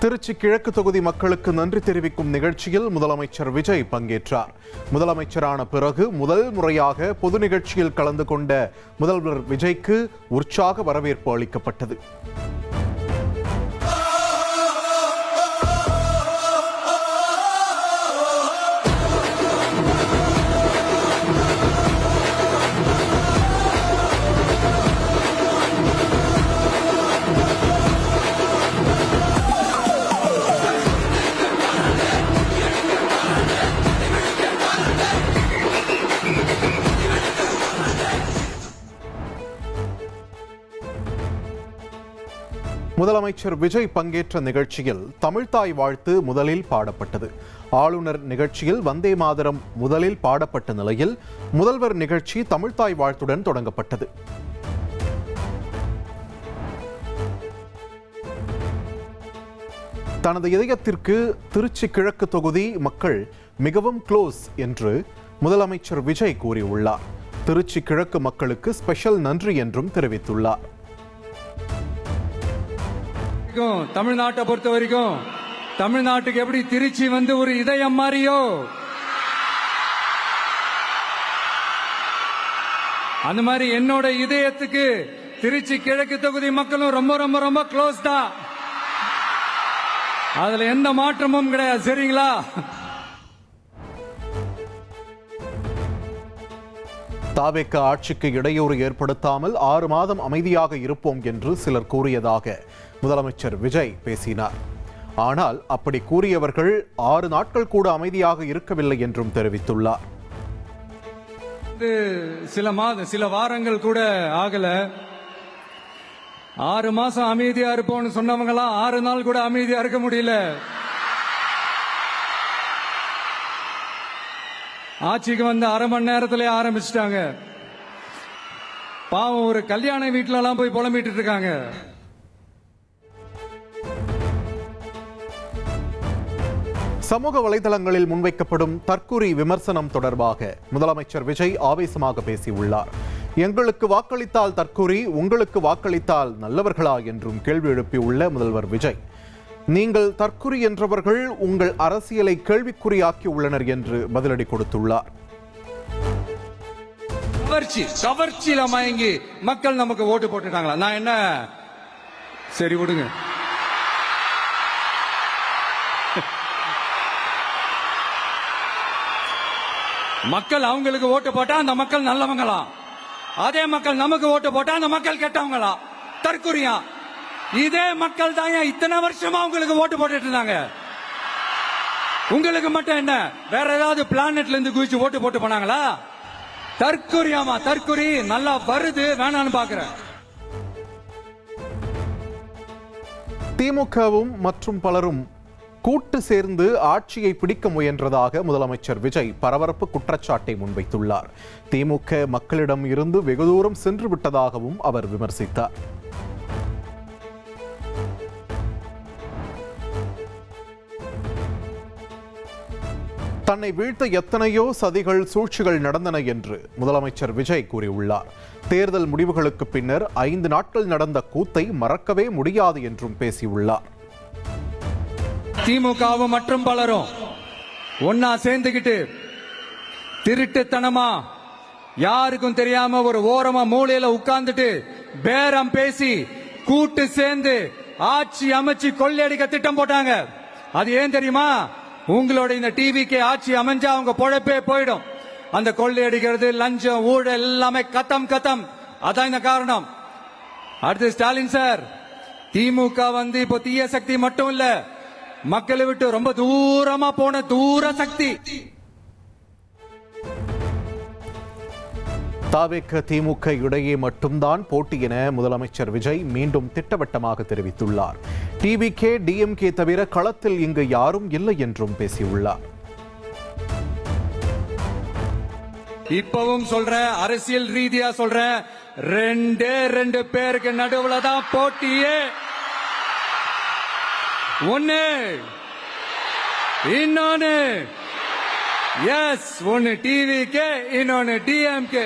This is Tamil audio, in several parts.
திருச்சி கிழக்கு தொகுதி மக்களுக்கு நன்றி தெரிவிக்கும் நிகழ்ச்சியில் முதலமைச்சர் விஜய் பங்கேற்றார். முதலமைச்சரான பிறகு முதல் முறையாக பொது நிகழ்ச்சியில் கலந்து கொண்ட முதல்வர் விஜய்க்கு உற்சாக வரவேற்பு அளிக்கப்பட்டது. முதலமைச்சர் விஜய் பங்கேற்ற நிகழ்ச்சியில் தமிழ்த்தாய் வாழ்த்து முதலில் பாடப்பட்டது. ஆளுநர் நிகழ்ச்சியில் வந்தே மாதரம் முதலில் பாடப்பட்ட நிலையில் முதல்வர் நிகழ்ச்சி தமிழ்த்தாய் வாழ்த்துடன் தொடங்கப்பட்டது. தனது இதயத்திற்கு திருச்சி கிழக்கு தொகுதி மக்கள் மிகவும் க்ளோஸ் என்று முதலமைச்சர் விஜய் கூறியுள்ளார். திருச்சி கிழக்கு மக்களுக்கு ஸ்பெஷல் நன்றி என்றும் தெரிவித்துள்ளார். தமிழ்நாட்டை பொறுத்த வரைக்கும் தமிழ்நாட்டுக்கு எப்படி திருச்சி வந்து ஒரு இதயம் மாறியோ அந்த மாதிரி என்னோட இதயத்துக்கு திருச்சி கிழக்கு தொகுதி மக்களும் ரொம்ப ரொம்ப ரொம்ப க்ளோஸ் தான். அதுல எந்த மாற்றமும் கிடையாது. சரிங்களா? தாவேக ஆட்சிக்கு இடையூறு ஏற்படுத்தாமல் 6 மாதம் அமைதியாக இருப்போம் என்று சிலர் கூறியதாக முதலமைச்சர் விஜய் பேசினார். ஆனால் அப்படி கூறியவர்கள் 6 நாட்கள் கூட அமைதியாக இருக்கவில்லை என்றும் தெரிவித்துள்ளார். சில வாரங்கள் கூட ஆகல. 6 மாசம் அமைதியா இருப்போம்னு சொன்னவங்களாம் 6 நாள் கூட அமைதியா இருக்க முடியல. ஆட்சிக்கு வந்து 1/2 மணி நேரத்திலே ஆரம்பிச்சிட்டாங்க. பாவம், ஒரு கல்யாண வீட்டுல எல்லாம் போய் புலம்பிட்டு இருக்காங்க. சமூக வலைதளங்களில் முன்வைக்கப்படும் தற்குறி விமர்சனம் தொடர்பாக முதலமைச்சர் விஜய் ஆவேசமாக பேசியுள்ளார். எங்களுக்கு வாக்களித்தால் தற்குறி, உங்களுக்கு வாக்களித்தால் நல்லவர்களா என்றும் கேள்வி எழுப்பியுள்ள முதல்வர் விஜய், நீங்கள் தற்குறி என்றவர்கள் உங்கள் அரசியலை கேள்விக்குறியாக்கி உள்ளனர் என்று பதிலடி கொடுத்துள்ளார். கவர்ச்சியில மயங்கி மக்கள் நமக்கு ஓட்டு போட்டுட்டாங்களா? நான் என்ன, சரி விடுங்க. மக்கள் அவங்களுக்கு ஓட்டு போட்டா அந்த மக்கள் நல்லவங்களா? அதே மக்கள் நமக்கு ஓட்டு போட்டா அந்த மக்கள் கெட்டவங்களா? தற்குறியா? இதே மக்கள் தான் இத்தனை வருஷமா உங்களுக்கு ஓட்டு போட்டுட்டு இருந்தாங்க. உங்களுக்கு மட்டும் என்ன, வேற ஏதாவது பிளானட்ல இருந்து குதிச்சு ஓட்டு போட்டு போனாங்களா? தற்குறியாமா? தற்குறி நல்லா வருது, வேணான்னு பாக்குறேன். திமுகவும் மற்றும் பலரும் கூட்டு சேர்ந்து ஆட்சியை பிடிக்க முயன்றதாக முதலமைச்சர் விஜய் பரபரப்பு குற்றச்சாட்டை முன்வைத்துள்ளார். திமுக மக்களிடம் இருந்து வெகு தூரம் சென்று விட்டதாகவும் அவர் விமர்சித்தார். தன்னை வீழ்த்த எத்தனையோ சதிகள், சூழ்ச்சிகள் நடந்தன என்று முதலமைச்சர் விஜய் கூறியுள்ளார். தேர்தல் முடிவுகளுக்கு பின்னர் 5 நாட்கள் நடந்த கூத்தை மறக்கவே முடியாது என்றும் பேசியுள்ளார். திமுகவும் மற்றும் பலரும் ஒன்னா சேர்ந்துகிட்டு திருட்டுத்தனமா யாருக்கும் தெரியாம ஒரு ஓரமா மூலையில உட்கார்ந்துட்டு பேரம் பேசி கூட்டு சேர்ந்து ஆட்சி அமைச்சு கொள்ளையடிக்க திட்டம் போட்டாங்க. அது ஏன் தெரியுமா? உங்களோட இந்த டிவிக்கு ஆட்சி அமைஞ்சா அவங்க பொழப்பே போயிடும். அந்த கொள்ளையடிக்கிறது, லஞ்சம், ஊழல் எல்லாமே கத்தம் கத்தம். அதான் இந்த காரணம். அடுத்து ஸ்டாலின் சார், திமுக வந்து இப்போ தீய சக்தி மட்டும் இல்ல, மக்களை விட்டு ரொம்ப தூரமா போன தூர சக்தி. தாவேக திமுக இடையே மட்டும்தான் போட்டி என முதலமைச்சர் விஜய் மீண்டும் திட்டவட்டமாக தெரிவித்துள்ளார். டிவிகே, டிஎம்கே தவிர களத்தில் இங்கு யாரும் இல்லை என்றும் பேசியுள்ளார். இப்பவும் சொல்றேன், அரசியல் ரீதியா சொல்றேன், 2 பேருக்கு நடுவுல தான் போட்டியே. ஒன்னு, இன்னொன்னு ஒன்னு டிவிகே, இன்னொன்னு டிஎம்கே.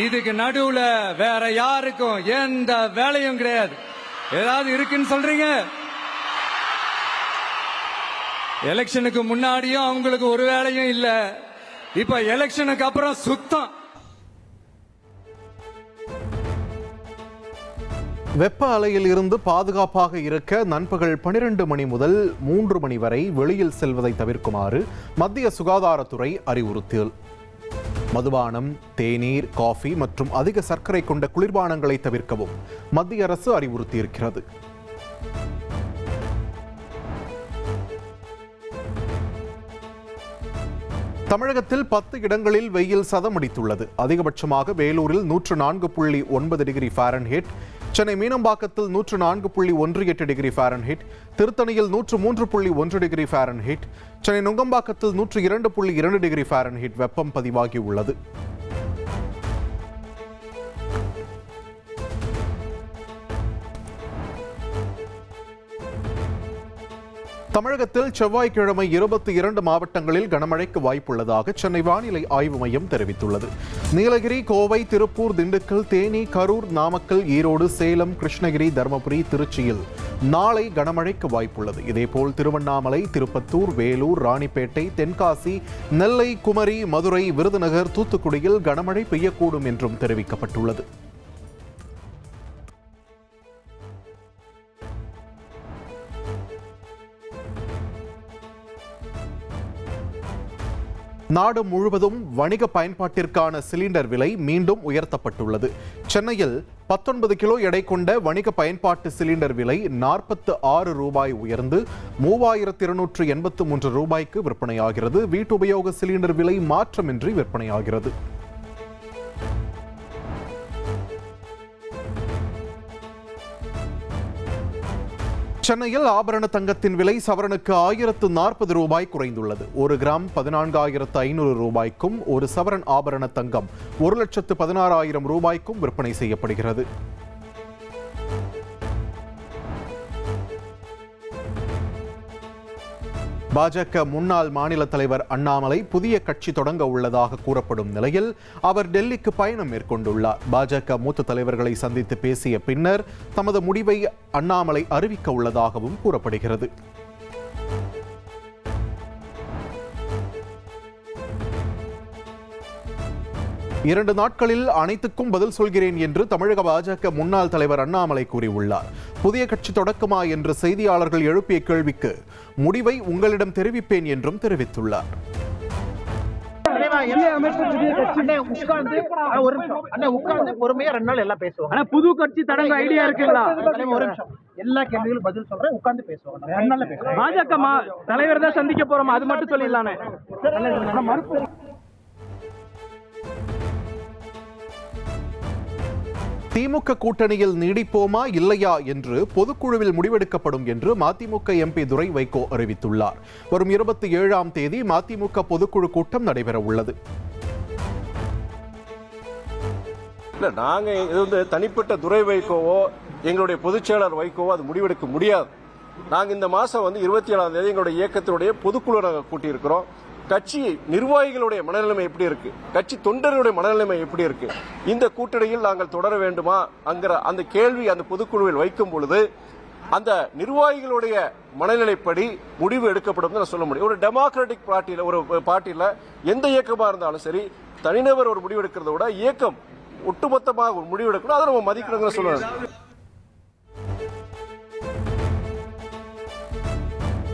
இதுக்கு நடுவுல வேற யாருக்கும் எந்த வேலையும் கிடையாது. ஏதாவது இருக்குன்னு சொல்றீங்க? எலெக்ஷனுக்கு முன்னாடியும் அவங்களுக்கு ஒரு வேலையும் இல்ல, இப்ப எலெக்ஷனுக்கு அப்புறம் சுத்தம். வெப்ப அலையில் இருந்து பாதுகாப்பாக இருக்க நண்பகல் 12 மணி முதல் 3 மணி வரை வெளியில் செல்வதை தவிர்க்குமாறு மத்திய சுகாதாரத்துறை அறிவுறுத்தல். மதுபானம், தேநீர், காஃபி மற்றும் அதிக சர்க்கரை கொண்ட குளிர்பானங்களை தவிர்க்கவும் மத்திய அரசு அறிவுறுத்தியிருக்கிறது. தமிழகத்தில் 10 இடங்களில் வெயில் சதமடித்துள்ளது. அதிகபட்சமாக வேலூரில் 104.9 டிகிரி ஃபாரன்ஹீட், சென்னை மீனம்பாக்கத்தில் 104.18 டிகிரி ஃபாரன்ஹீட், திருத்தணியில் 103.1 டிகிரி ஃபாரன்ஹீட், சென்னை நுங்கம்பாக்கத்தில் 102.2 டிகிரி ஃபாரன்ஹீட் வெப்பம் பதிவாகியுள்ளது. தமிழகத்தில் செவ்வாய்க்கிழமை 22 மாவட்டங்களில் கனமழைக்கு வாய்ப்புள்ளதாக சென்னை வானிலை ஆய்வு மையம் தெரிவித்துள்ளது. நீலகிரி, கோவை, திருப்பூர், திண்டுக்கல், தேனி, கரூர், நாமக்கல், ஈரோடு, சேலம், கிருஷ்ணகிரி, தருமபுரி, திருச்சியில் நாளை கனமழைக்கு வாய்ப்புள்ளது. இதேபோல் திருவண்ணாமலை, திருப்பத்தூர், வேலூர், ராணிப்பேட்டை, தென்காசி, நெல்லை, குமரி, மதுரை, விருதுநகர், தூத்துக்குடியில் கனமழை பெய்யக்கூடும் என்றும் தெரிவிக்கப்பட்டுள்ளது. நாடு முழுவதும் வணிக பயன்பாட்டிற்கான சிலிண்டர் விலை மீண்டும் உயர்த்தப்பட்டுள்ளது. சென்னையில் 19 கிலோ எடை கொண்ட வணிக பயன்பாட்டு சிலிண்டர் விலை 46 ரூபாய் உயர்ந்து 3283 ரூபாய்க்கு விற்பனையாகிறது. வீட்டுபயோக சிலிண்டர் விலை மாற்றமின்றி விற்பனையாகிறது. சென்னையில் ஆபரண தங்கத்தின் விலை சவரனுக்கு 1040 ரூபாய் குறைந்துள்ளது. 1 கிராம் 14,500 ரூபாய்க்கும், ஒரு சவரன் ஆபரண தங்கம் 1,16,000 ரூபாய்க்கும் விற்பனை செய்யப்படுகிறது. பாஜக முன்னாள் மாநில தலைவர் அண்ணாமலை புதிய கட்சி தொடங்க உள்ளதாக கூறப்படும் நிலையில் அவர் டெல்லிக்கு பயணம் மேற்கொண்டுள்ளார். பாஜக மூத்த தலைவர்களை சந்தித்து பேசிய பின்னர் தமது முடிவை அண்ணாமலை அறிவிக்க உள்ளதாகவும் கூறப்படுகிறது. இரண்டு நாட்களில் அனைத்துக்கும் பதில் சொல்கிறேன் என்று தமிழக பாஜக முன்னாள் தலைவர் அண்ணாமலை கூறியுள்ளார். புதிய கட்சி தொடக்கமா என்று செய்தியாளர்கள் எழுப்பிய கேள்விக்கு முடிவை உங்களிடம் தெரிவிப்பேன் என்றும் தெரிவித்துள்ளார். பொறுமையா 2 நாள் எல்லாம் பேசுவாங்க. புது கட்சி தொடங்க ஐடியா இருக்குங்களா? எல்லா கேள்விகளும் பதில் சொல்றேன், உட்கார்ந்து பேசுவாங்க. 2 நாள்ல பேசுவாங்க. பாஜக தலைவர் தான் சந்திக்க போறோம், அது மட்டும் சொல்லிடலானே. திமுக கூட்டணியில் நீடிப்போமா இல்லையா என்று பொதுக்குழுவில் முடிவெடுக்கப்படும் என்று மதிமுக எம்பி துரை வைகோ அறிவித்துள்ளார். வரும் 27ஆம் தேதி மதிமுக பொதுக்குழு கூட்டம் நடைபெற உள்ளது. நாங்க இது தனிப்பட்ட துரை வைகோவோ எங்களுடைய பொதுச்செயலாளர் வைகோவோ அது முடிவெடுக்க முடியாது. நாங்க இந்த மாசம் 27ஆம் தேதி எங்களுடைய இயக்கத்தினுடைய பொதுக்குழு நாங்கள் கூட்டியிருக்கிறோம். கட்சி நிர்வாகிகளுடைய மனநிலைமை எப்படி இருக்கு, கட்சி தொண்டர்களுடைய மனநிலைமை எப்படி இருக்கு, இந்த கூட்டணியில் நாங்கள் தொடர வேண்டுமா என்கிற அந்த கேள்வி அந்த பொதுக்குழுவில் வைக்கும் பொழுது அந்த நிர்வாகிகளுடைய மனநிலைப்படி முடிவு எடுக்கப்படும் நான் சொல்ல முடியும். ஒரு டெமோக்ராட்டிக் பார்ட்டியில, ஒரு பார்ட்டியில எந்த இயக்கமா இருந்தாலும் சரி, தனிநபர் ஒரு முடிவு எடுக்கிறத விட இயக்கம் ஒட்டுமொத்தமாக ஒரு முடிவு எடுக்கணும், அதை நம்ம மதிக்கணும்னு சொல்லணும்.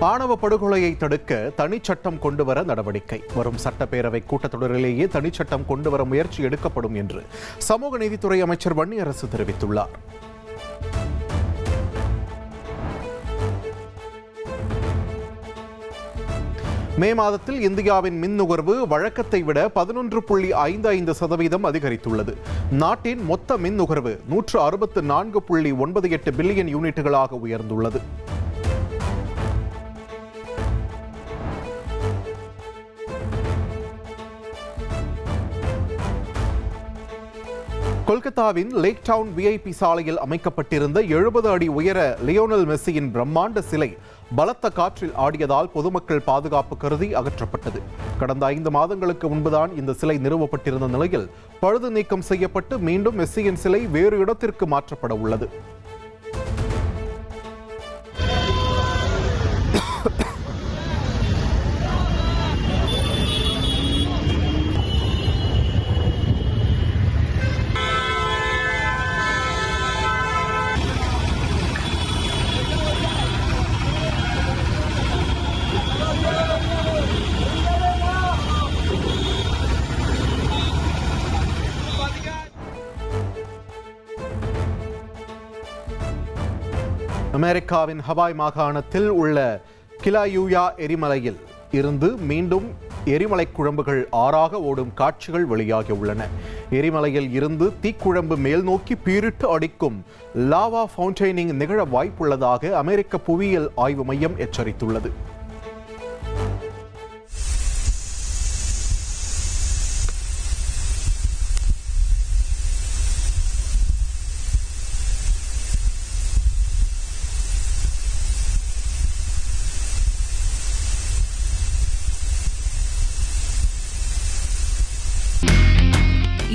ஆணவ படுகொலையை தடுக்க தனிச்சட்டம் கொண்டுவர நடவடிக்கை. வரும் சட்டப்பேரவை கூட்டத்தொடரிலேயே தனிச்சட்டம் கொண்டுவர முயற்சி எடுக்கப்படும் என்று சமூக நீதித்துறை அமைச்சர் வன்னியரசு தெரிவித்துள்ளார். மே மாதத்தில் இந்தியாவின் மின் நுகர்வு வழக்கத்தை விட 11.55% அதிகரித்துள்ளது. நாட்டின் மொத்த மின் நுகர்வு 164.98 பில்லியன் யூனிட்டுகளாக உயர்ந்துள்ளது. கொல்கத்தாவின் லேக் டவுன் விஐபி சாலையில் அமைக்கப்பட்டிருந்த 70 அடி உயர லியோனல் மெஸ்ஸியின் பிரம்மாண்ட சிலை பலத்த காற்றில் ஆடியதால் பொதுமக்கள் பாதுகாப்பு கருதி அகற்றப்பட்டது. கடந்த 5 மாதங்களுக்கு முன்புதான் இந்த சிலை நிறுவப்பட்டிருந்த நிலையில் பழுது நீக்கம் செய்யப்பட்டு மீண்டும் மெஸ்ஸியின் சிலை வேறு இடத்திற்கு மாற்றப்பட உள்ளது. அமெரிக்காவின் ஹவாய் மாகாணத்தில் உள்ள கிலாயூயா எரிமலையில் இருந்து மீண்டும் எரிமலை குழம்புகள் ஆறாக ஓடும் காட்சிகள் வெளியாகியுள்ளன. எரிமலையில் இருந்து தீக்குழம்பு மேல் நோக்கி பீரிட்டு அடிக்கும் லாவா ஃபவுண்டெய்னிங் நிகழ வாய்ப்புள்ளதாக அமெரிக்க புவியியல் ஆய்வு மையம் எச்சரித்துள்ளது.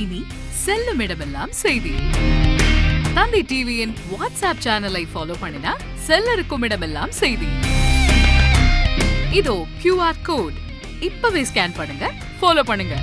இனி செல்லும் இடமெல்லாம் செய்தி. தந்தி டிவியின் வாட்ஸ்அப் சேனலை ஃபாலோ பண்ணினா செல்ல இருக்கும் இடமெல்லாம் செய்தி. இதோ QR கோட் இப்பவே ஸ்கேன் பண்ணுங்க, ஃபாலோ பண்ணுங்க.